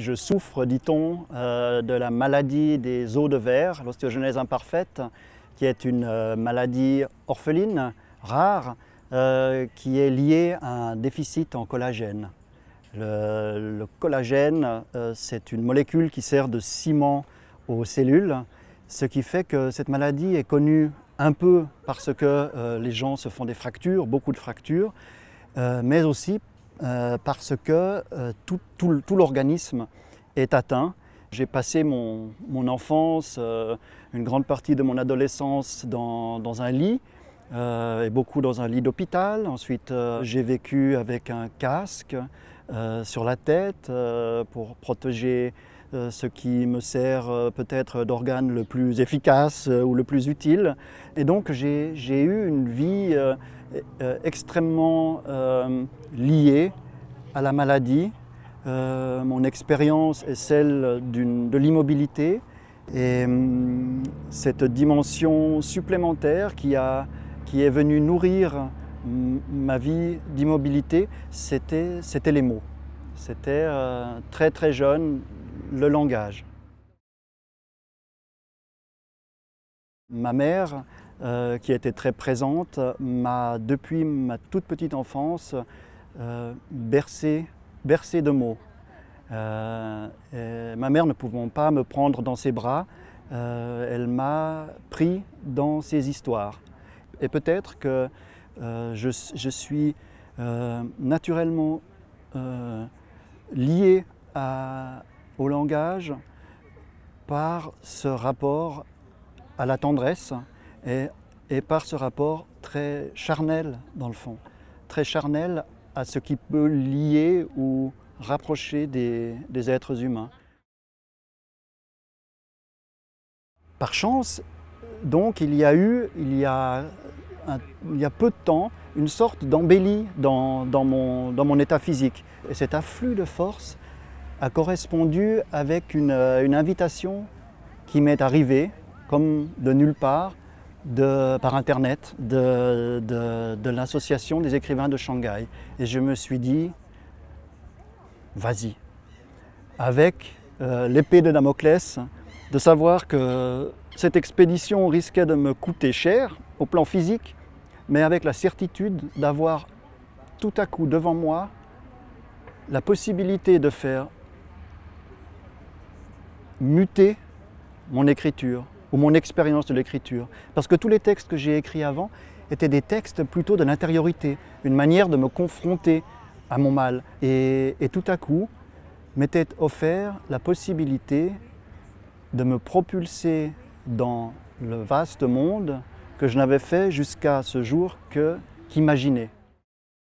Je souffre, dit-on, de la maladie des os de verre, l'ostéogenèse imparfaite, qui est une maladie orpheline, rare, qui est liée à un déficit en collagène. Le collagène, c'est une molécule qui sert de ciment aux cellules, ce qui fait que cette maladie est connue un peu parce que les gens se font des fractures, beaucoup de fractures, mais aussi parce que tout l'organisme est atteint. J'ai passé mon enfance, une grande partie de mon adolescence dans un lit, et beaucoup dans un lit d'hôpital. Ensuite, j'ai vécu avec un casque sur la tête pour protéger ce qui me sert peut-être d'organe le plus efficace ou le plus utile. Et donc j'ai eu une vie extrêmement liée à la maladie. Mon expérience est celle de l'immobilité et cette dimension supplémentaire qui est venue nourrir ma vie d'immobilité, c'était les mots. C'était très très jeune, le langage. Ma mère, qui était très présente, m'a depuis ma toute petite enfance bercé de mots. Ma mère ne pouvant pas me prendre dans ses bras, elle m'a pris dans ses histoires. Et peut-être que je suis naturellement lié au langage par ce rapport à la tendresse et par ce rapport très charnel dans le fond, très charnel à ce qui peut lier ou rapprocher des êtres humains. Par chance, donc, il y a peu de temps, une sorte d'embellie dans mon état physique. Et cet afflux de force a correspondu avec une invitation qui m'est arrivée, comme de nulle part, par Internet, de l'association des écrivains de Shanghai. Et je me suis dit, vas-y, avec l'épée de Damoclès, de savoir que cette expédition risquait de me coûter cher au plan physique, mais avec la certitude d'avoir tout à coup devant moi la possibilité de faire muter mon écriture ou mon expérience de l'écriture. Parce que tous les textes que j'ai écrits avant étaient des textes plutôt de l'intériorité, une manière de me confronter à mon mal. Et tout à coup, m'était offert la possibilité de me propulser dans le vaste monde que je n'avais fait jusqu'à ce jour qu'imaginer.